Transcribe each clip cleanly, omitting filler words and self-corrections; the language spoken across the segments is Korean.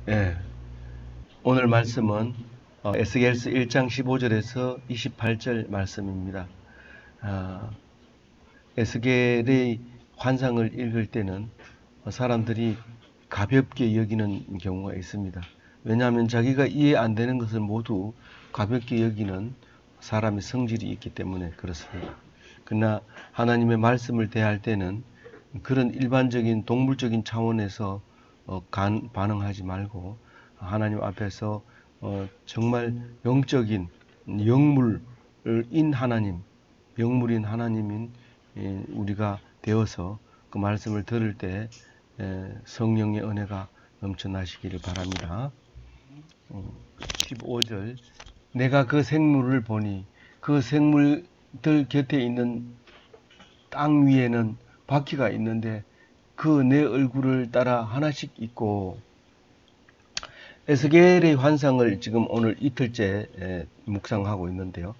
예, 오늘 말씀은 에스겔서 1장 15절에서 28절 말씀입니다. 아, 에스겔의 환상을 읽을 때는 사람들이 가볍게 여기는 경우가 있습니다. 왜냐하면 자기가 이해 안 되는 것을 모두 가볍게 여기는 사람의 성질이 있기 때문에 그렇습니다. 그러나 하나님의 말씀을 대할 때는 그런 일반적인 동물적인 차원에서 반응하지 말고 하나님 앞에서 정말 영적인 영물인 하나님, 영물인 하나님인 우리가 되어서 그 말씀을 들을 때 성령의 은혜가 넘쳐나시기를 바랍니다. 15절 내가 그 생물을 보니 그 생물들 곁에 있는 땅 위에는 바퀴가 있는데 그 내 얼굴을 따라 하나씩 있고 에스겔의 환상을 지금 오늘 이틀째 묵상하고 있는데요.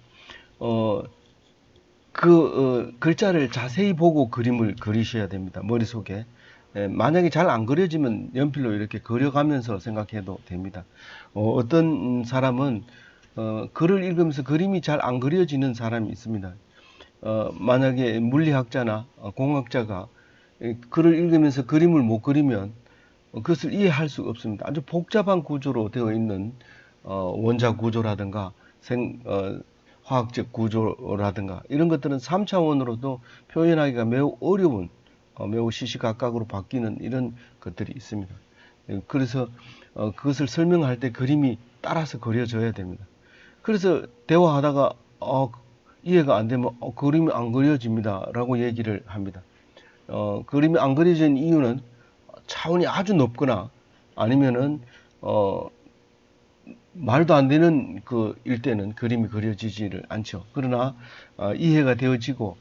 글자를 자세히 보고 그림을 그리셔야 됩니다. 머릿속에. 만약에 잘 안 그려지면 연필로 이렇게 그려가면서 생각해도 됩니다. 어떤 사람은 글을 읽으면서 그림이 잘 안 그려지는 사람이 있습니다. 만약에 물리학자나 공학자가 글을 읽으면서 그림을 못 그리면 그것을 이해할 수 없습니다. 아주 복잡한 구조로 되어 있는 원자 구조라든가 화학적 구조라든가 이런 것들은 3차원으로도 표현하기가 매우 어려운 매우 시시각각으로 바뀌는 이런 것들이 있습니다. 그래서 그것을 설명할 때 그림이 따라서 그려져야 됩니다. 그래서 대화하다가 이해가 안 되면 그림이 안 그려집니다 라고 얘기를 합니다. 그림이 안 그려진 이유는 차원이 아주 높거나 아니면은 말도 안 되는 일 때는 그림이 그려지지를 않죠. 그러나 이해가 되어지고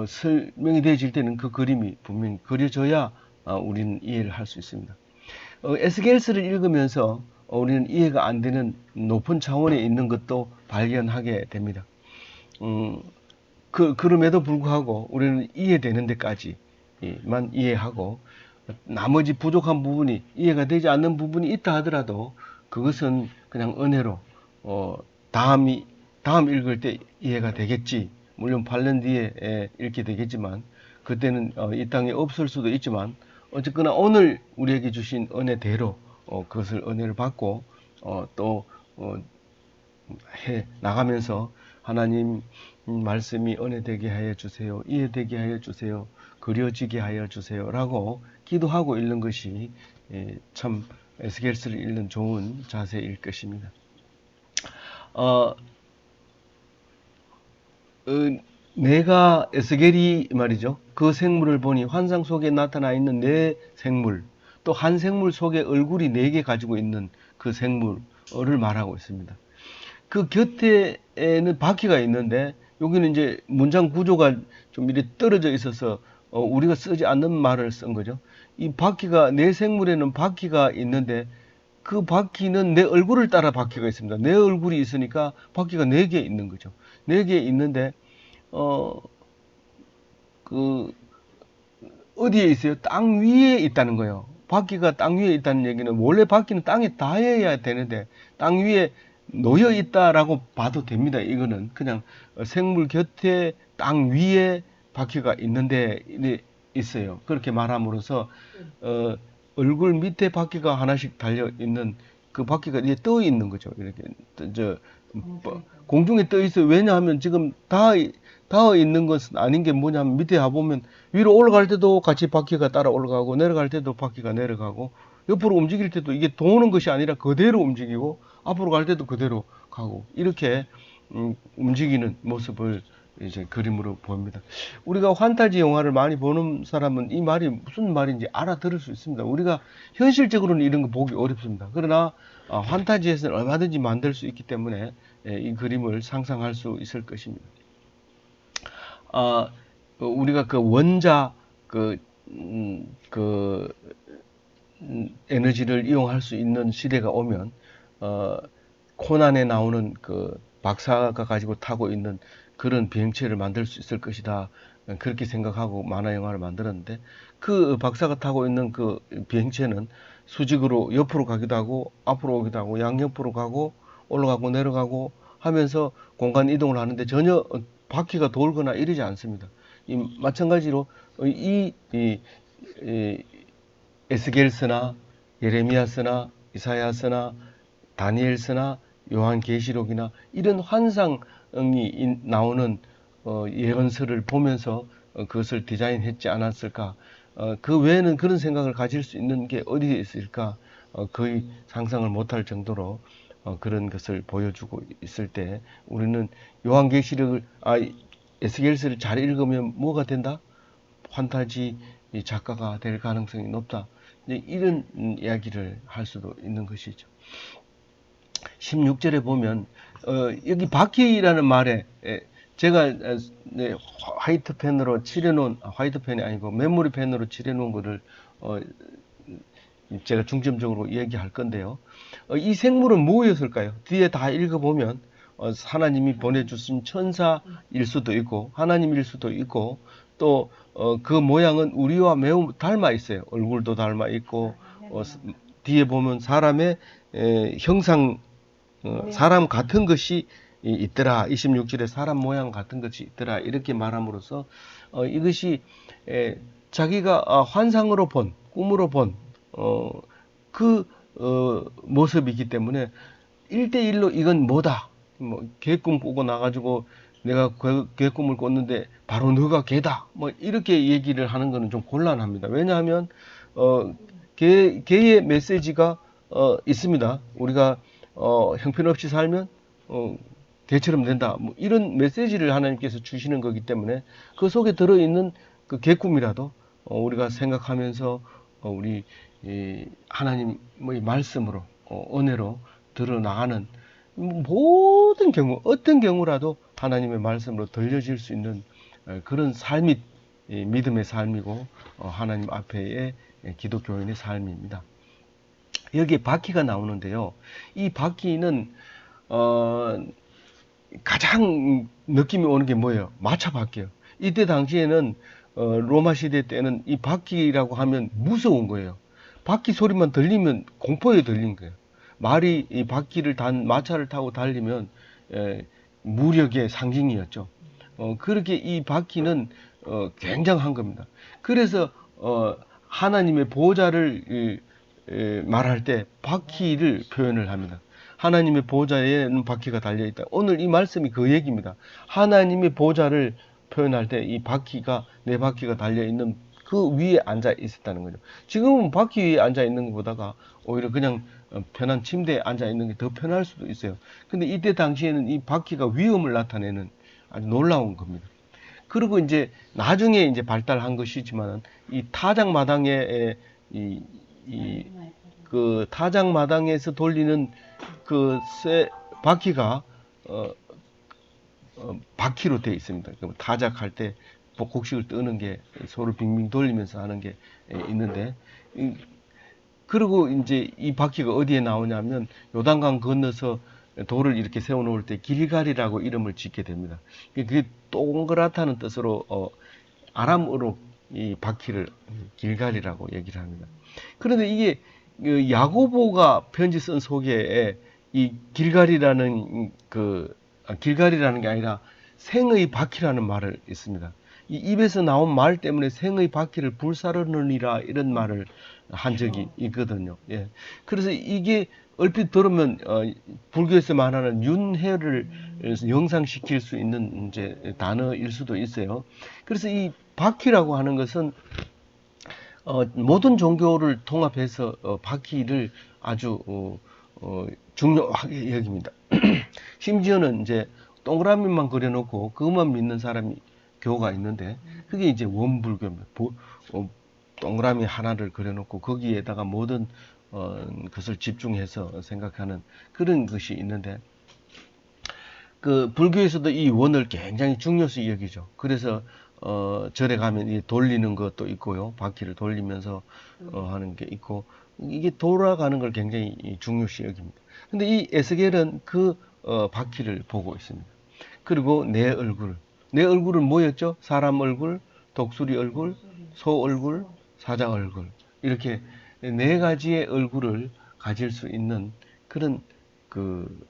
설명이 되어질 때는 그 그림이 분명히 그려져야 우리는 이해를 할 수 있습니다. 에스겔서를 읽으면서 우리는 이해가 안 되는 높은 차원에 있는 것도 발견하게 됩니다. 그럼에도 불구하고 우리는 이해되는 데까지만 이해하고 나머지 부족한 부분이 이해가 되지 않는 부분이 있다 하더라도 그것은 그냥 은혜로 다음 읽을 때 이해가 되겠지. 물론 8년 뒤에 읽게 되겠지만 그때는 이 땅에 없을 수도 있지만 어쨌거나 오늘 우리에게 주신 은혜대로 그것을 은혜를 받고 또 해 나가면서 하나님 말씀이 은혜되게 하여 주세요. 이해되게 하여 주세요. 그려지게 하여 주세요. 라고 기도하고 읽는 것이 참 에스겔서를 읽는 좋은 자세일 것입니다. 어, 내가 에스겔이 말이죠. 그 생물을 보니 환상 속에 나타나 있는 내 생물, 또 한 생물 속에 얼굴이 4개 가지고 있는 그 생물을 말하고 있습니다. 그 곁에는 바퀴가 있는데 여기는 이제 문장 구조가 좀 이렇게 떨어져 있어서 우리가 쓰지 않는 말을 쓴 거죠. 이 바퀴가 내 생물에는 바퀴가 있는데 그 바퀴는 내 얼굴을 따라 바퀴가 있습니다. 내 얼굴이 있으니까 바퀴가 4개 있는 거죠. 4개 있는데 어, 그 어디에 있어요? 땅 위에 있다는 거예요. 바퀴가 땅 위에 있다는 얘기는 원래 바퀴는 땅에 닿아야 되는데 땅 위에 놓여 있다라고 봐도 됩니다. 이거는 그냥 생물 곁에 땅 위에 바퀴가 있는데 있어요. 그렇게 말함으로써 어, 얼굴 밑에 바퀴가 하나씩 달려 있는 그 바퀴가 이제 떠 있는 거죠. 이렇게 저 공중에 떠 있어요. 왜냐하면 지금 닿아 있는 것은 아닌 게 뭐냐면 밑에 가보면 위로 올라갈 때도 같이 바퀴가 따라 올라가고 내려갈 때도 바퀴가 내려가고 옆으로 움직일 때도 이게 도는 것이 아니라 그대로 움직이고 앞으로 갈 때도 그대로 가고 이렇게 움직이는 모습을 이제 그림으로 보입니다. 우리가 환타지 영화를 많이 보는 사람은 이 말이 무슨 말인지 알아들을 수 있습니다. 우리가 현실적으로는 이런 거 보기 어렵습니다. 그러나 환타지에서는 얼마든지 만들 수 있기 때문에 이 그림을 상상할 수 있을 것입니다. 우리가 그 원자 그, 그 에너지를 이용할 수 있는 시대가 오면 어, 코난에 나오는 그 박사가 가지고 타고 있는 그런 비행체를 만들 수 있을 것이다. 그렇게 생각하고 만화 영화를 만들었는데 그 박사가 타고 있는 그 비행체는 수직으로 옆으로 가기도 하고 앞으로 오기도 하고 양옆으로 가고 올라가고 내려가고 하면서 공간 이동을 하는데 전혀 바퀴가 돌거나 이러지 않습니다. 마찬가지로 이 에스겔서나 예레미야서나 이사야서나 다니엘서나 요한계시록이나 이런 환상이 나오는 예언서를 보면서 그것을 디자인했지 않았을까? 그 외에는 그런 생각을 가질 수 있는 게 어디에 있을까? 거의 상상을 못할 정도로 그런 것을 보여주고 있을 때 우리는 요한계시록을 에스겔서를 잘 읽으면 뭐가 된다? 판타지 작가가 될 가능성이 높다. 이런 이야기를 할 수도 있는 것이죠. 16절에 보면 여기 바퀴라는 말에 제가 화이트 펜으로 칠해놓은 화이트 펜이 아니고 메모리 펜으로 칠해놓은 거를 제가 중점적으로 얘기할 건데요. 이 생물은 무엇이었을까요? 뒤에 다 읽어보면 하나님이 보내주신 천사일 수도 있고 하나님일 수도 있고 또 그 모양은 우리와 매우 닮아 있어요. 얼굴도 닮아 있고 뒤에 보면 사람의 형상 사람 같은 것이 있더라. 26절에 사람 모양 같은 것이 있더라. 이렇게 말함으로써 이것이 자기가 환상으로 본 꿈으로 본 그 모습이기 때문에 1대1로 이건 뭐다. 뭐 개꿈 꾸고 나가지고 내가 개꿈을 꿨는데 바로 너가 개다. 뭐 이렇게 얘기를 하는 거는 좀 곤란합니다. 왜냐하면 개의 메시지가 있습니다. 우리가 형편없이 살면 개처럼 된다. 뭐 이런 메시지를 하나님께서 주시는 거기 때문에 그 속에 들어있는 그 개꿈이라도 우리가 생각하면서 우리 하나님의 말씀으로 은혜로 드러나가는 모든 경우 어떤 경우라도 하나님의 말씀으로 들려질 수 있는 그런 삶이 믿음의 삶이고 하나님 앞에의 기독교인의 삶입니다. 여기에 바퀴가 나오는데요. 이 바퀴는 가장 느낌이 오는 게 뭐예요? 마차 바퀴요. 이때 당시에는 로마 시대 때는 이 바퀴라고 하면 무서운 거예요. 바퀴 소리만 들리면 공포에 들린 거예요. 말이 이 바퀴를 단 마차를 타고 달리면 무력의 상징이었죠. 그렇게 이 바퀴는 굉장한 겁니다. 그래서 하나님의 보좌를 말할 때 바퀴를 표현을 합니다. 하나님의 보좌에는 바퀴가 달려있다. 오늘 이 말씀이 그 얘기입니다. 하나님의 보좌를 표현할 때 이 바퀴가 내 바퀴가 달려있는 그 위에 앉아 있었다는 거죠. 지금은 바퀴 위에 앉아 있는 것보다가 오히려 그냥 편한 침대에 앉아 있는 게 더 편할 수도 있어요. 근데 이때 당시에는 이 바퀴가 위험을 나타내는 아주 놀라운 겁니다. 그리고 이제 나중에 이제 발달한 것이지만 이 타작마당에 그 타작마당에서 돌리는 그 바퀴가 바퀴로 되어 있습니다. 타작할 때 곡식을 뜨는 게 서로 빙빙 돌리면서 하는 게 있는데 그리고 이제 이 바퀴가 어디에 나오냐면 요단강 건너서 돌을 이렇게 세워 놓을 때 길갈이라고 이름을 짓게 됩니다. 그게 동그랗다는 뜻으로 아람어로 이 바퀴를 길갈이라고 얘기를 합니다. 그런데 이게 야고보가 편지 쓴 소개에 이 길갈이라는 길갈이라는 게 아니라 생의 바퀴라는 말을 있습니다. 이 입에서 나온 말 때문에 생의 바퀴를 불사르느니라 이런 말을 한 적이 있거든요. 예. 그래서 이게 얼핏 들으면 불교에서 말하는 윤회를 영상시킬 수 있는 이제 단어일 수도 있어요. 그래서 이 바퀴라고 하는 것은 모든 종교를 통합해서 바퀴를 아주 중요하게 여깁니다. 심지어는 이제 동그라미만 그려놓고 그것만 믿는 사람이 교가 있는데 그게 이제 원불교입니다. 동그라미 하나를 그려놓고 거기에다가 모든 것을 집중해서 생각하는 그런 것이 있는데 그 불교에서도 이 원을 굉장히 중요시 여기죠. 그래서 절에 가면 이 돌리는 것도 있고요. 바퀴를 돌리면서 하는 게 있고 이게 돌아가는 걸 굉장히 중요시 여깁니다. 근데 이 에스겔은 그 바퀴를 보고 있습니다. 그리고 내 얼굴은 뭐였죠? 사람 얼굴, 독수리 얼굴, 소 얼굴, 사자 얼굴. 이렇게 네 가지의 얼굴을 가질 수 있는 그런 그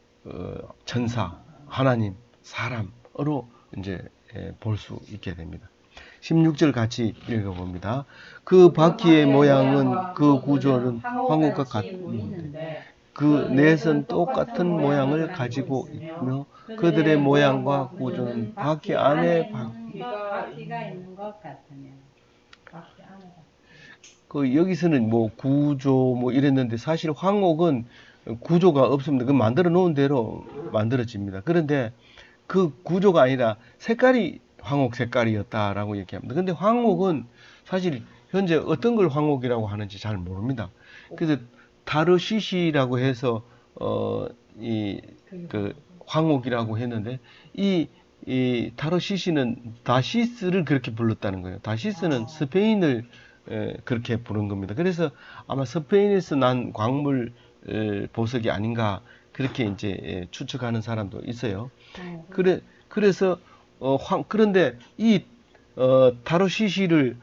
천사, 하나님, 사람으로 이제 볼 수 있게 됩니다. 16절 같이 읽어봅니다. 그 바퀴의 모양은 그 구조는 황홀과 같은데 그 넷은 똑같은 모양을 가지고 있며 그들의 모양과 구조는 바퀴 안에 바퀴가 있는 것 같으면 바퀴 안에 그 여기서는 뭐 구조 뭐 이랬는데 사실 황옥은 구조가 없습니다. 그 만들어 놓은 대로 만들어집니다. 그런데 그 구조가 아니라 색깔이 황옥 색깔이었다라고 얘기합니다. 근데 황옥은 사실 현재 어떤 걸 황옥이라고 하는지 잘 모릅니다. 그래서 다르시시라고 해서 이 그 황옥이라고 했는데 이 타르시시는 다시스를 그렇게 불렀다는 거예요. 다시스는 스페인을 그렇게 부른 겁니다. 그래서 아마 스페인에서 난 광물 보석이 아닌가 그렇게 이제 추측하는 사람도 있어요. 그래서 그런데 이 타르시시를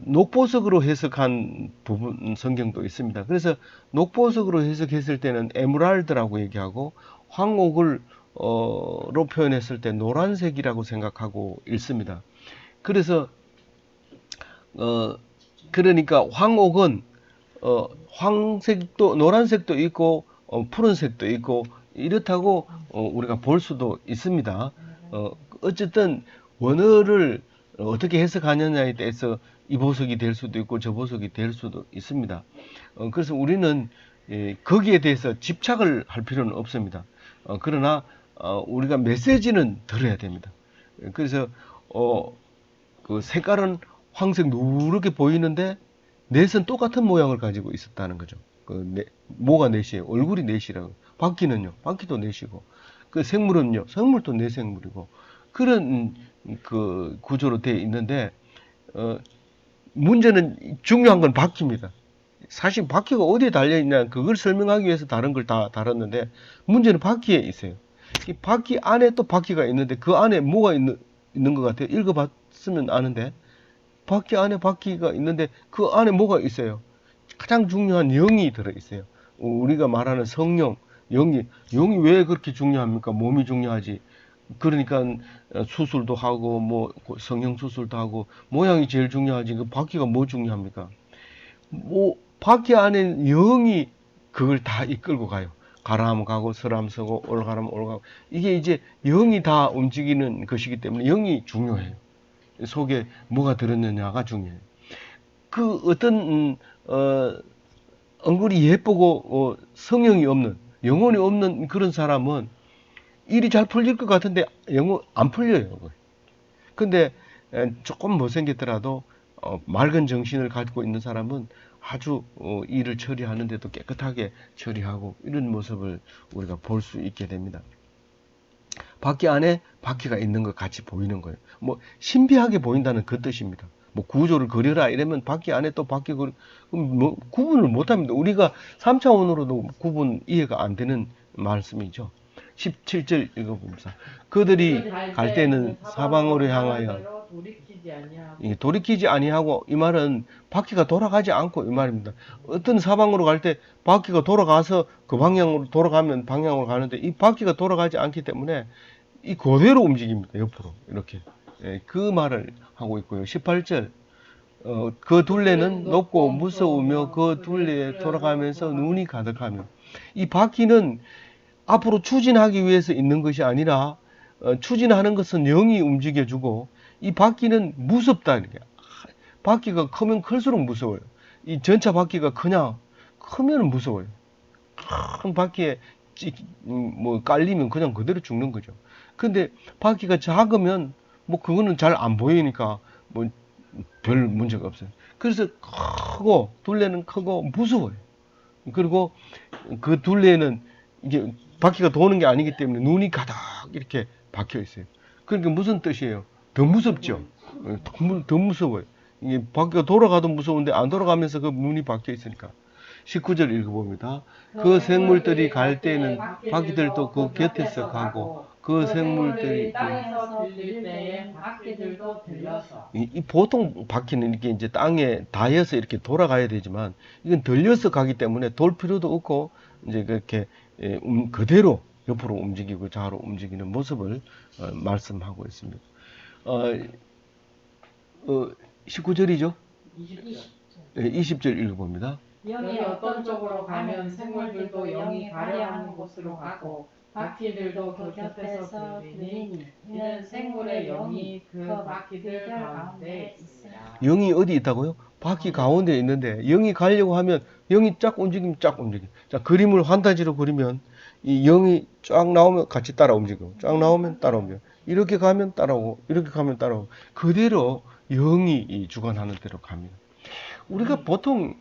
녹보석으로 해석한 부분 성경도 있습니다. 그래서 녹보석으로 해석했을 때는 에메랄드라고 얘기하고 황옥을 로 표현했을 때 노란색이라고 생각하고 있습니다. 그래서 그러니까 황옥은 황색도 노란색도 있고 푸른색도 있고 이렇다고 우리가 볼 수도 있습니다. 어쨌든 원어를 어떻게 해석하느냐에 대해서 이 보석이 될 수도 있고 저 보석이 될 수도 있습니다. 그래서 우리는 거기에 대해서 집착을 할 필요는 없습니다. 그러나 우리가 메시지는 들어야 됩니다. 그래서 그 색깔은 황색 누렇게 보이는데 넷은 똑같은 모양을 가지고 있었다는 거죠. 뭐가 넷이에요? 얼굴이 넷이라고. 바퀴는요? 바퀴도 넷이고. 그 생물은요? 생물도 네 생물이고. 그런 그 구조로 되어 있는데 문제는 중요한 건 바퀴입니다. 사실 바퀴가 어디에 달려 있냐 그걸 설명하기 위해서 다른 걸 다 다뤘는데 문제는 바퀴에 있어요. 이 바퀴 안에 또 바퀴가 있는데 그 안에 뭐가 있는 것 같아요. 읽어봤으면 아는데 바퀴 안에 바퀴가 있는데 그 안에 뭐가 있어요? 가장 중요한 영이 들어 있어요. 우리가 말하는 성령, 영이 왜 그렇게 중요합니까? 몸이 중요하지. 그러니까 수술도 하고 뭐 성형 수술도 하고 모양이 제일 중요하지. 그 바퀴가 뭐 중요합니까? 뭐 바퀴 안에 영이 그걸 다 이끌고 가요. 가라 하면 가고 서라 하면 서고 올라가라 하면 올라가고 이게 이제 영이 다 움직이는 것이기 때문에 영이 중요해요. 속에 뭐가 들었느냐가 중요해요. 그 어떤 얼굴이 예쁘고 성형이 없는 영혼이 없는 그런 사람은 일이 잘 풀릴 것 같은데 영혼 안 풀려요. 근데 조금 못생겼더라도 맑은 정신을 가지고 있는 사람은 아주 일을 처리하는데도 깨끗하게 처리하고 이런 모습을 우리가 볼 수 있게 됩니다. 바퀴 안에 바퀴가 있는 것 같이 보이는 거예요. 뭐 신비하게 보인다는 그 뜻입니다. 뭐 구조를 그려라 이러면 바퀴 안에 또 바퀴 그려 뭐 구분을 못 합니다. 우리가 3차원으로도 구분 이해가 안 되는 말씀이죠. 17절 읽어봅니다. 그들이 갈 때는 사방으로 향하여 돌이키지 아니하고 이 말은 바퀴가 돌아가지 않고 이 말입니다. 어떤 사방으로 갈 때 바퀴가 돌아가서 그 방향으로 돌아가면 방향으로 가는데 이 바퀴가 돌아가지 않기 때문에 이 그대로 움직입니다. 옆으로 이렇게 그 말을 하고 있고요. 18절 그 둘레는 높고 무서우며 그 둘레에 돌아가면서 눈이 가득하며 이 바퀴는 앞으로 추진하기 위해서 있는 것이 아니라 추진하는 것은 영이 움직여주고 이 바퀴는 무섭다. 이렇게. 바퀴가 크면 클수록 무서워요. 이 전차 바퀴가 크면 무서워요. 큰 바퀴에 뭐 깔리면 그냥 그대로 죽는 거죠. 근데 바퀴가 작으면 뭐 그거는 잘 안 보이니까 뭐 별 문제가 없어요. 그래서 크고 둘레는 크고 무서워요. 그리고 그 둘레는 이게 바퀴가 도는 게 아니기 때문에 눈이 가득 이렇게 박혀 있어요. 그러니까 무슨 뜻이에요? 더 무섭죠? 더 무서워요. 이게 바퀴가 돌아가도 무서운데 안 돌아가면서 그 눈이 박혀 있으니까. 19절 읽어봅니다. 그 생물들이 갈 때에는 바퀴들도 그 곁에서 가고 그 생물들이 땅에서 들릴 때에 바퀴들도 들려서 이 보통 바퀴는 이렇게 이제 땅에 닿아서 이렇게 돌아가야 되지만 이건 들려서 가기 때문에 돌 필요도 없고 이제 그렇게 그대로 옆으로 움직이고 좌우로 움직이는 모습을 말씀하고 있습니다. 어, 19절이죠? 20절 읽어봅니다. 영이 어떤 쪽으로 가면 생물들도 영이 가려하는 곳으로 가고 바퀴들도 그 곁에서 들리니 이는 생물의 영이 그 바퀴들 가운데 있으라. 영이 어디 있다고요? 바퀴 가운데 있는데 영이 가려고 하면 영이 쫙 움직이면 쫙 움직여. 자, 그림을 환타지로 그리면 이 영이 쫙 나오면 같이 따라 움직이고 쫙 나오면 따라 움직여. 이렇게 가면 따라오고 이렇게 가면 따라오고 그대로 영이 이 주관하는 대로 갑니다. 우리가 보통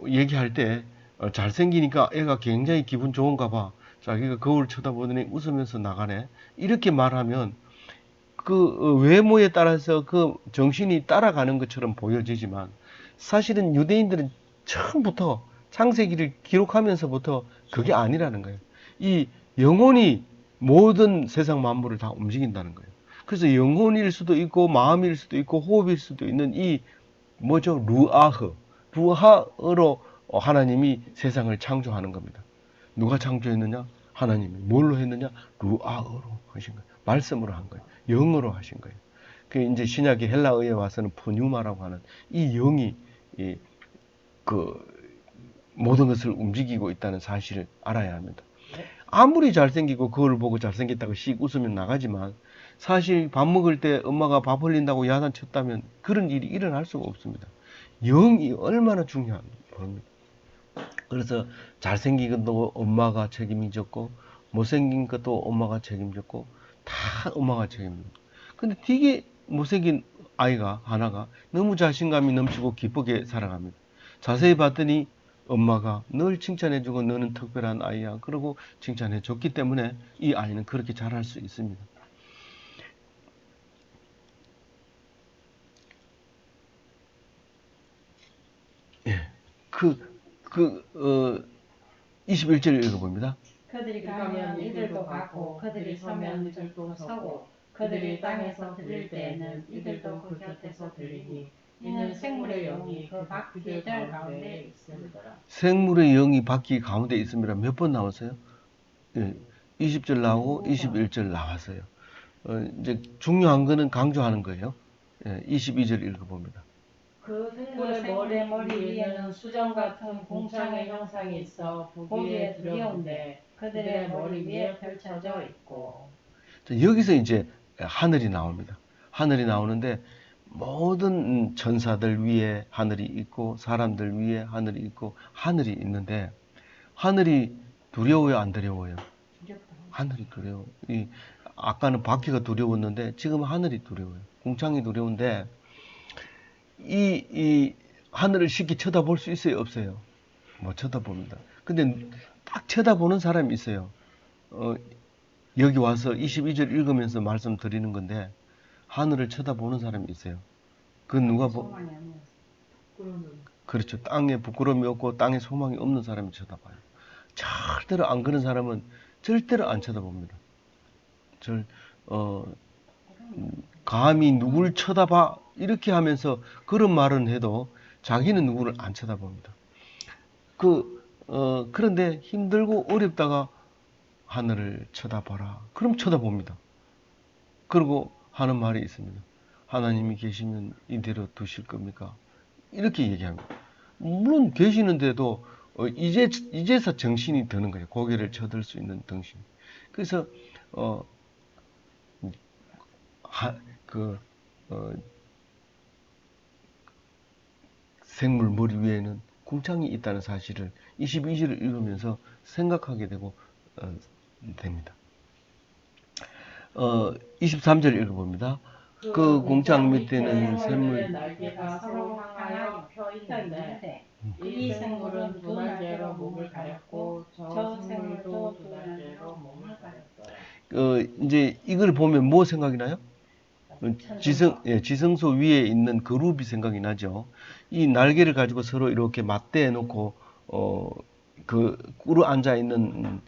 얘기할 때 잘생기니까 애가 굉장히 기분 좋은가 봐. 자기가 거울 쳐다보더니 웃으면서 나가네. 이렇게 말하면 그 외모에 따라서 그 정신이 따라가는 것처럼 보여지지만 사실은 유대인들은 처음부터 창세기를 기록하면서부터 그게 아니라는 거예요. 이 영혼이 모든 세상 만물을 다 움직인다는 거예요. 그래서 영혼일 수도 있고 마음일 수도 있고 호흡일 수도 있는 이 뭐죠? 루아흐로 하나님이 세상을 창조하는 겁니다. 누가 창조했느냐? 하나님이. 뭘로 했느냐? 루아흐로 하신 거예요. 말씀으로 한 거예요. 영어로 하신 거예요. 그 이제 신약의 헬라어에 와서는 푸뉴마라고 하는 이 영이 그 모든 것을 움직이고 있다는 사실을 알아야 합니다. 아무리 잘생기고 그걸 보고 잘생겼다고 씩 웃으면 나가지만 사실 밥 먹을 때 엄마가 밥 흘린다고 야단쳤다면 그런 일이 일어날 수가 없습니다. 영이 얼마나 중요한 겁니다. 그래서 잘생긴 것도 엄마가 책임이 졌고 못생긴 것도 엄마가 책임졌고 다 엄마가 책임집니다. 근데 되게 못생긴 아이가 하나가 너무 자신감이 넘치고 기쁘게 살아갑니다. 자세히 봤더니 엄마가 늘 칭찬해주고 너는 특별한 아이야. 그러고 칭찬해줬기 때문에 이 아이는 그렇게 자랄 수 있습니다. 예. 21절 읽어봅니다. 그들이 가면 이들도 가고 그들이 서면 이들도 서고 그들이 땅에서 들릴 때에는 이들도 그 곁에서 들리니 이는 생물의 영이 그 바퀴들 가운데 있음이더라. 생물의 영이 바퀴 가운데 있음이라 몇 번 나왔어요? 예. 20절 나오고 21절 나왔어요. 이제 중요한 거는 강조하는 거예요. 예. 22절 읽어봅니다. 그 생물의 머리 위에는 수정 같은 공창의 형상이 있어 보기에 두려운데 그들의 머리 위에 펼쳐져 있고. 자, 여기서 이제 하늘이 나옵니다. 하늘이 나오는데 모든 천사들 위에 하늘이 있고 사람들 위에 하늘이 있고 하늘이 있는데 하늘이 두려워요, 안 두려워요? 하늘이 두려워. 아까는 바퀴가 두려웠는데 지금 하늘이 두려워요. 공창이 두려운데 이 하늘을 쉽게 쳐다볼 수 있어요, 없어요? 못 쳐다봅니다. 근데 딱 쳐다보는 사람이 있어요. 여기 와서 22절 읽으면서 말씀드리는 건데 하늘을 쳐다보는 사람이 있어요. 그 누가 그렇죠. 땅에 부끄러움이 없고 땅에 소망이 없는 사람이 쳐다봐요. 절대로 안 그런 사람은 절대로 안 쳐다봅니다. 감히 누굴 쳐다봐 이렇게 하면서 그런 말은 해도 자기는 누구를 안 쳐다봅니다. 그런데 힘들고 어렵다가 하늘을 쳐다봐라. 그럼 쳐다봅니다. 그리고 하는 말이 있습니다. 하나님이 계시면 이대로 두실 겁니까? 이렇게 얘기합니다. 물론 계시는데도 이제서 정신이 드는 거예요. 고개를 쳐들 수 있는 정신. 그래서 생물 머리 위에는 궁창이 있다는 사실을 22절을 읽으면서 생각하게 되고 됩니다. 23절 읽어봅니다. 그 궁창 밑에는 샘물 날개가 서로 향하여 펴 있는데 이 생물은 두 날개로 몸을 가렸고 저 생물도 두 날개로 몸을 가렸더라. 이제 이걸 보면 뭐 생각이 나요? 지성소 위에 있는 그룹이 생각이 나죠. 이 날개를 가지고 서로 이렇게 맞대어 놓고 그 꿇어 앉아 있는,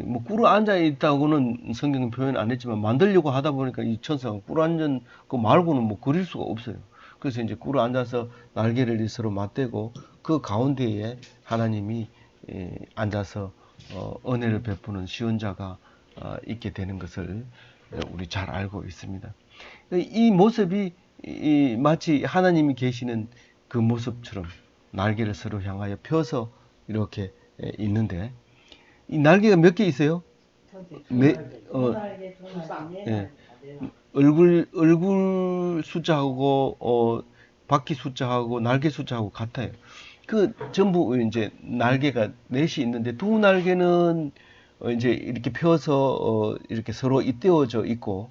뭐 꿇어 앉아 있다고는 성경은 표현 안 했지만 만들려고 하다 보니까 이 천사가 꿇어 앉은 거 말고는 뭐 그릴 수가 없어요. 그래서 이제 꿇어 앉아서 날개를 서로 맞대고 그 가운데에 하나님이 앉아서 은혜를 베푸는 시온자가 있게 되는 것을 우리 잘 알고 있습니다. 이 모습이 마치 하나님이 계시는 그 모습처럼 날개를 서로 향하여 펴서 이렇게 있는데, 이 날개가 몇 개 있어요? 네, 날개, 두 날개, 네 예, 얼굴 숫자하고 바퀴 숫자하고 날개 숫자하고 같아요. 그 전부 이제 날개가 넷이 있는데 두 날개는 이제 이렇게 펴서 이렇게 서로 잇대어져 있고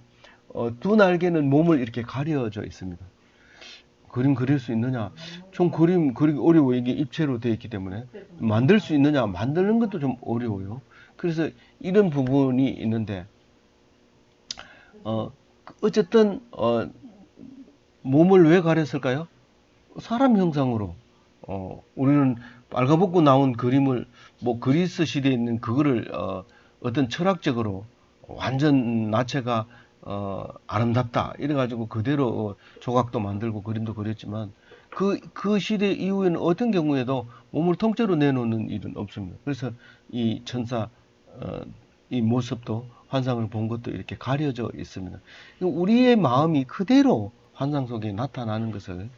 두 날개는 몸을 이렇게 가려져 있습니다. 그림 그릴 수 있느냐? 좀 그림 그리기 어려워. 이게 입체로 되어 있기 때문에 만들 수 있느냐? 만드는 것도 좀 어려워요. 그래서 이런 부분이 있는데 어쨌든 몸을 왜 가렸을까요? 사람 형상으로. 우리는 빨가벗고 나온 그림을 뭐 그리스 시대에 있는 그거를 어떤 철학적으로 완전 나체가 아름답다 이래가지고 그대로 조각도 만들고 그림도 그렸지만 그 시대 이후에는 어떤 경우에도 몸을 통째로 내놓는 일은 없습니다. 그래서 이 천사 이 모습도 환상을 본 것도 이렇게 가려져 있습니다. 우리의 마음이 그대로 환상 속에 나타나는 것을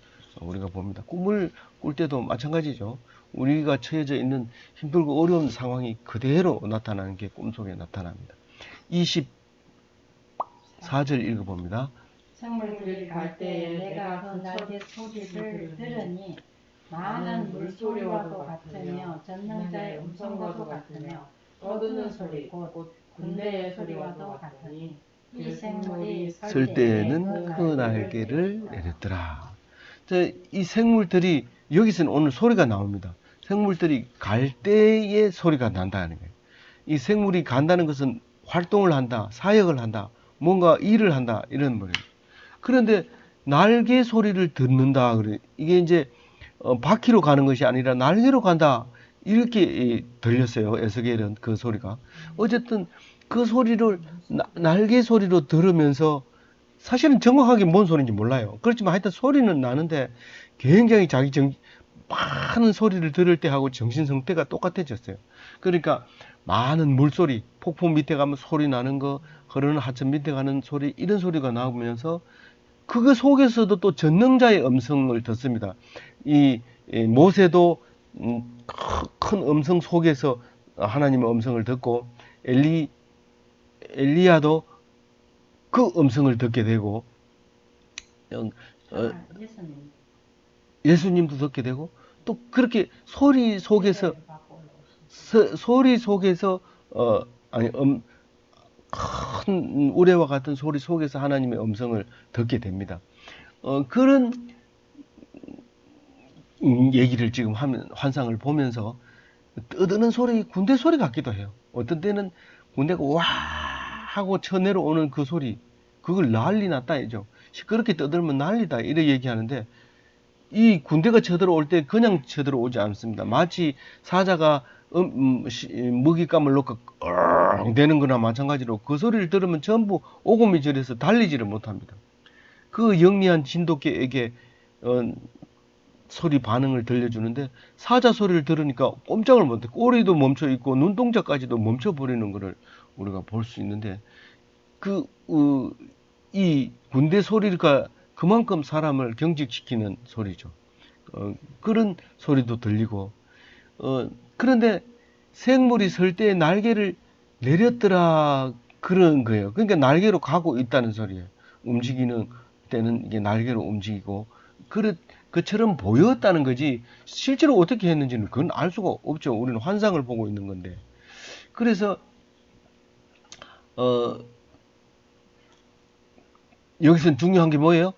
우리가 봅니다. 꿈을 꿀 때도 마찬가지죠. 우리가 처해져 있는 힘들고 어려운 상황이 그대로 나타나는 게 꿈속에 나타납니다. 24절 읽어봅니다. 생물들이 갈 때에 내가 그 날개 소리를 들으니 많은 물소리와도 같으며 전능자의 음성과도 같으며 떠드는 소리 곧 군대의 소리와도 같으니 이 생물이 설 때에는 그 날개를 내렸더라. 이 생물들이 여기서는 오늘 소리가 나옵니다. 생물들이 갈 때의 소리가 난다는 거예요. 이 생물이 간다는 것은 활동을 한다, 사역을 한다, 뭔가 일을 한다 이런 말이에요. 그런데 날개 소리를 듣는다 그래. 이게 이제 바퀴로 가는 것이 아니라 날개로 간다 이렇게 들렸어요. 에스겔은 그 소리가. 어쨌든 그 소리를 날개 소리로 들으면서 사실은 정확하게 뭔 소리인지 몰라요. 그렇지만 하여튼 소리는 나는데 굉장히 많은 소리를 들을 때 하고 정신 상태가 똑같아졌어요. 그러니까 많은 물소리, 폭포 밑에 가면 소리 나는 거, 흐르는 하천 밑에 가는 소리, 이런 소리가 나오면서 그거 속에서도 또 전능자의 음성을 듣습니다. 이 모세도 큰 음성 속에서 하나님의 음성을 듣고 엘리야도 그 음성을 듣게 되고 예수님도 듣게 되고 또 그렇게 소리 속에서 아니 큰 우레와 같은 소리 속에서 하나님의 음성을 듣게 됩니다. 그런 얘기를 지금 하면 환상을 보면서 떠드는 소리 군대 소리 같기도 해요. 어떤 때는 군대가 와 하고 쳐내려오는 그 소리 그걸 난리 났다 이죠. 시끄럽게 떠들면 난리다 이렇게 얘기하는데 이 군대가 쳐들어올 때 그냥 쳐들어오지 않습니다. 마치 사자가 먹잇감을 놓고 되는 거나 마찬가지로 그 소리를 들으면 전부 오금이 저려서 달리지를 못합니다. 그 영리한 진돗개에게 소리 반응을 들려주는데 사자 소리를 들으니까 꼼짝을 못해 꼬리도 멈춰 있고 눈동자까지도 멈춰 버리는 것을 우리가 볼 수 있는데 이 군대 소리가 그만큼 사람을 경직시키는 소리죠. 그런 소리도 들리고 그런데 생물이 설 때 날개를 내렸더라 그런 거예요. 그러니까 날개로 가고 있다는 소리예요. 움직이는 때는 이게 날개로 움직이고 그처럼 보였다는 거지 실제로 어떻게 했는지는 그건 알 수가 없죠. 우리는 환상을 보고 있는 건데. 그래서 여기서 중요한 게 뭐예요?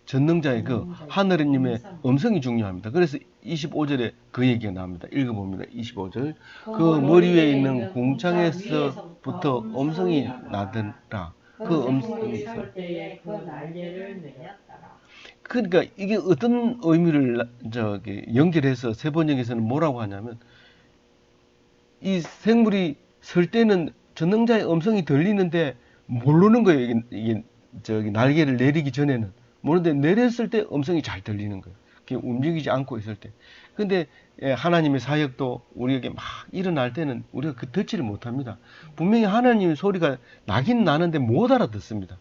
전능자의 그 하늘님의 음성이 중요합니다. 그래서 25절에 그 얘기가 나옵니다. 읽어봅니다. 25절. 그 머리 위에 있는 궁창에서부터 음성이 나더라. 그 음성이 있어요. 그러니까 이게 어떤 의미를 연결해서 세번역에서는 뭐라고 하냐면 이 생물이 설 때는 전능자의 음성이 들리는데 모르는 거예요. 이게 날개를 내리기 전에는 모르는데 내렸을 때 음성이 잘 들리는 거예요. 그게 움직이지 않고 있을 때. 근데 하나님의 사역도 우리에게 막 일어날 때는 우리가 그 듣지를 못합니다. 분명히 하나님의 소리가 나긴 나는데 못 알아듣습니다.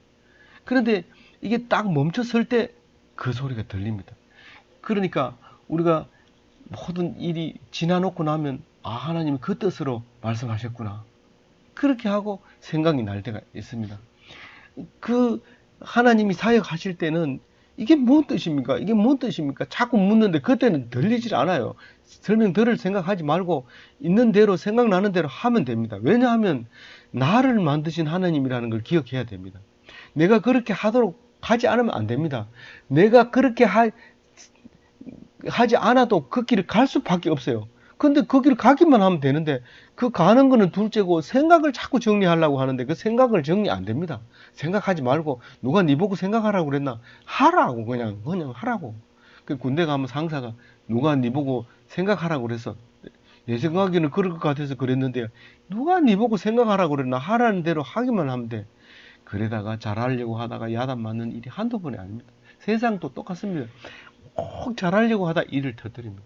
그런데 이게 딱 멈춰 설 때 그 소리가 들립니다. 그러니까 우리가 모든 일이 지나놓고 나면 아 하나님이 그 뜻으로 말씀하셨구나. 그렇게 하고 생각이 날 때가 있습니다. 그 하나님이 사역하실 때는 이게 뭔 뜻입니까? 이게 뭔 뜻입니까? 자꾸 묻는데 그때는 들리질 않아요. 설명 들을 생각하지 말고 있는 대로 생각나는 대로 하면 됩니다. 왜냐하면 나를 만드신 하나님이라는 걸 기억해야 됩니다. 내가 그렇게 하도록 하지 않으면 안 됩니다. 내가 그렇게 하지 않아도 그 길을 갈 수밖에 없어요. 근데 그 길을 가기만 하면 되는데 그 가는 거는 둘째고 생각을 자꾸 정리하려고 하는데 그 생각을 정리 안 됩니다. 생각하지 말고 누가 네 보고 생각하라고 그랬나? 하라고 그냥 하라고. 그 군대 가면 상사가 누가 네 보고 생각하라고 그랬어. 내 생각에는 그럴 것 같아서 그랬는데 누가 네 보고 생각하라고 그랬나? 하라는 대로 하기만 하면 돼. 그러다가 잘하려고 하다가 야단 맞는 일이 한두 번이 아닙니다. 세상도 똑같습니다. 꼭 잘하려고 하다 일을 터뜨립니다.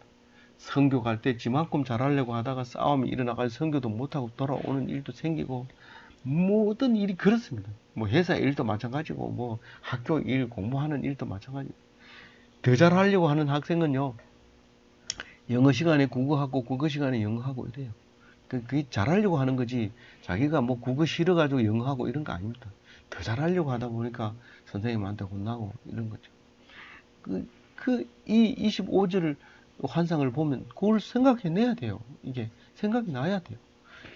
선교 갈 때 지만큼 잘하려고 하다가 싸움이 일어나가지고 선교도 못하고 돌아오는 일도 생기고 모든 일이 그렇습니다. 뭐 회사 일도 마찬가지고 뭐 학교 일 공부하는 일도 마찬가지고 더 잘하려고 하는 학생은요 영어 시간에 국어하고 국어 시간에 영어하고 이래요. 그게 잘하려고 하는 거지 자기가 뭐 국어 싫어가지고 영어하고 이런 거 아닙니다. 더 잘하려고 하다 보니까 선생님한테 혼나고 이런 거죠. 이 25절 환상을 보면 그걸 생각해내야 돼요. 이게 생각이 나야 돼요.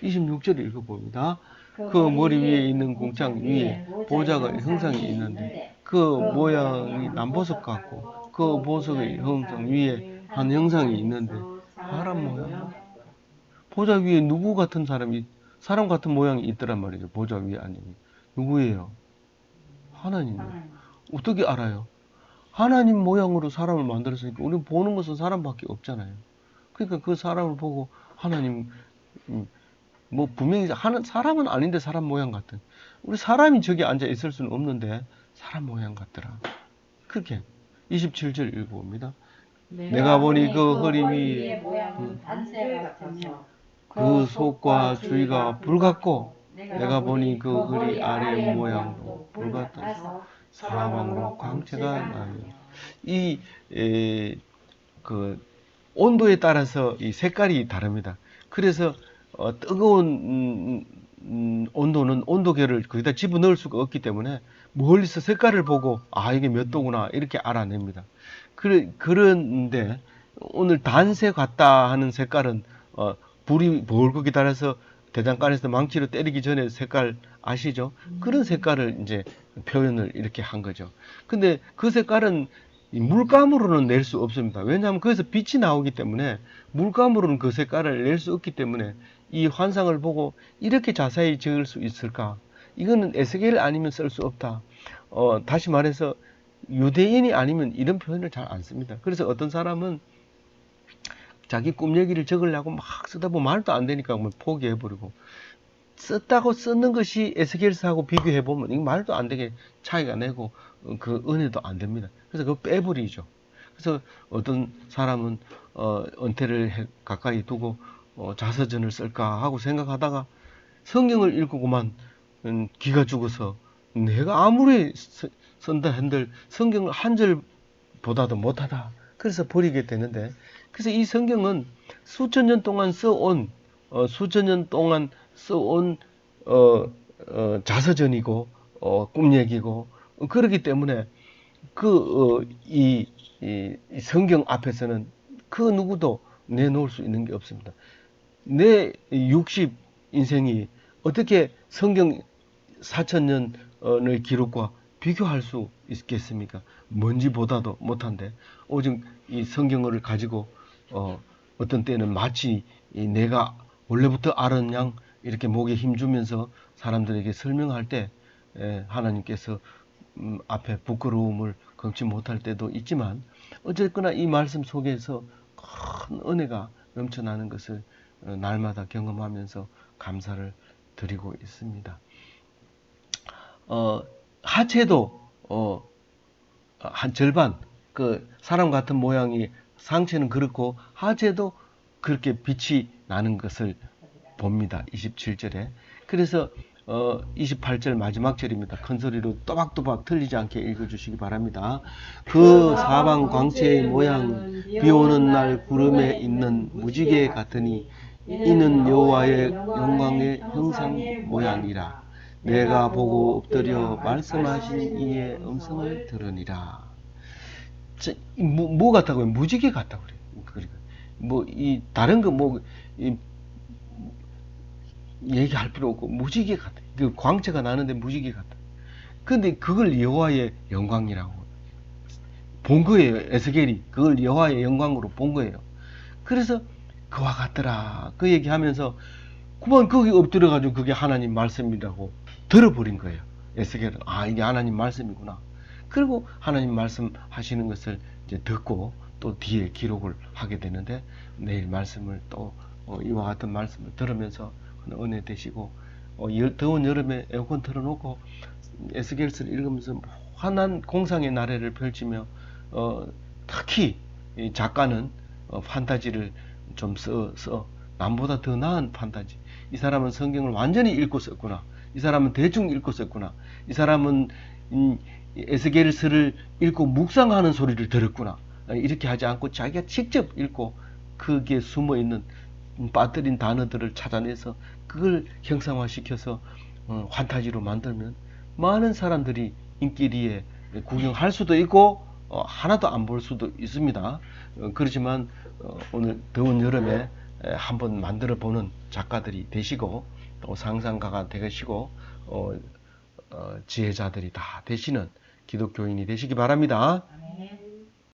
26절 읽어봅니다. 그 머리 위에 있는 궁창 위에 보좌가 형상이 있는데 그 모양이 남보석 같고 그 보석의 형상 위에 한 형상이 있는데 사람 모양. 보좌 위에 누구 같은 사람 같은 모양이 있더란 말이죠. 보좌 위에 앉은 누구예요? 하나님이요. 어떻게 알아요? 하나님 모양으로 사람을 만들었으니까 우리는 보는 것은 사람밖에 없잖아요. 그러니까 그 사람을 보고 하나님 뭐 분명히 사람은 아닌데 사람 모양 같은 우리 사람이 저기 앉아 있을 수는 없는데 사람 모양 같더라. 그렇게 27절 읽어봅니다. 내가 보니 그 허리 위에 모양은 단새 같으며 그 속과 주위가 불 같고 내가 보니 그 허리 아래 모양도 불 같아서 사방으로 광채가 나며 이 그 온도에 따라서 이 색깔이 다릅니다. 그래서 뜨거운 온도는 온도계를 거기다 집어넣을 수가 없기 때문에 멀리서 색깔을 보고 아 이게 몇 도구나 이렇게 알아냅니다. 그런데 오늘 단색 같다 하는 색깔은 불이 벌겋게 달아서 대장간에서 망치로 때리기 전에 색깔 아시죠? 그런 색깔을 이제 표현을 이렇게 한 거죠. 근데 그 색깔은 물감으로는 낼 수 없습니다. 왜냐하면 거기서 빛이 나오기 때문에 물감으로는 그 색깔을 낼 수 없기 때문에 이 환상을 보고 이렇게 자세히 적을 수 있을까? 이거는 에스겔 아니면 쓸 수 없다. 다시 말해서 유대인이 아니면 이런 표현을 잘 안 씁니다. 그래서 어떤 사람은 자기 꿈 얘기를 적으려고 막 쓰다 보면 말도 안 되니까 뭐 포기해버리고 썼다고 쓰는 것이 에스겔서하고 비교해보면 이거 말도 안 되게 차이가 내고 그 은혜도 안 됩니다. 그래서 그거 빼버리죠. 그래서 어떤 사람은 은퇴를 가까이 두고 자서전을 쓸까 하고 생각하다가 성경을 읽고만 기가 죽어서 내가 아무리 쓴다 한들 성경을 한 절보다도 못하다. 그래서 버리게 되는데 그래서 이 성경은 수천 년 동안 써온 자서전이고 꿈 얘기고 그렇기 때문에 이 성경 앞에서는 그 누구도 내놓을 수 있는 게 없습니다. 내 60 인생이 어떻게 성경 4,000년의 기록과 비교할 수 있겠습니까? 먼지보다도 못한데 오직 이 성경을 가지고 어떤 때는 마치 내가 원래부터 아는 양 이렇게 목에 힘주면서 사람들에게 설명할 때 하나님께서 앞에 부끄러움을 금치 못할 때도 있지만 어쨌거나 이 말씀 속에서 큰 은혜가 넘쳐나는 것을 날마다 경험하면서 감사를 드리고 있습니다. 하체도 한 절반 그 사람 같은 모양이 상체는 그렇고 하체도 그렇게 빛이 나는 것을 봅니다. 27절에. 그래서 28절 마지막 절입니다. 큰 소리로 또박또박 틀리지 않게 읽어주시기 바랍니다. 그 사방 광채의 모양은 비 오는 날 구름에 있는 무지개 같으니 이는 여호와의 영광의 형상 모양이라. 내가 보고 엎드려 말씀하신 이의 음성을 들으니라. 뭐 같다고요? 무지개 같다고 그래요. 그러니까 이 다른 거 얘기할 필요 없고 무지개 같아. 그 광채가 나는데 무지개 같아. 근데 그걸 여호와의 영광이라고 본 거예요. 에스겔이 그걸 여호와의 영광으로 본 거예요. 그래서 그와 같더라. 그 얘기하면서 그만 거기 엎드려 가지고 그게 하나님 말씀이라고 들어버린 거예요. 에스겔은 이게 하나님 말씀이구나. 그리고 하나님 말씀하시는 것을 이제 듣고 또 뒤에 기록을 하게 되는데 내일 말씀을 또 이와 같은 말씀을 들으면서 은혜 되시고 더운 여름에 에어컨 틀어놓고 에스겔서를 읽으면서 환한 공상의 나래를 펼치며 특히 이 작가는 판타지를 좀 써 남보다 더 나은 판타지. 이 사람은 성경을 완전히 읽고 썼구나. 이 사람은 대충 읽고 썼구나. 이 사람은 에스겔서를 읽고 묵상하는 소리를 들었구나. 이렇게 하지 않고 자기가 직접 읽고 거기에 숨어있는 빠뜨린 단어들을 찾아내서 그걸 형상화시켜서 판타지로 만들면 많은 사람들이 인기리에 구경할 수도 있고 하나도 안 볼 수도 있습니다. 그렇지만 오늘 더운 여름에 한번 만들어 보는 작가들이 되시고 또 상상가가 되시고 지혜자들이 다 되시는 기독교인이 되시기 바랍니다. 아멘.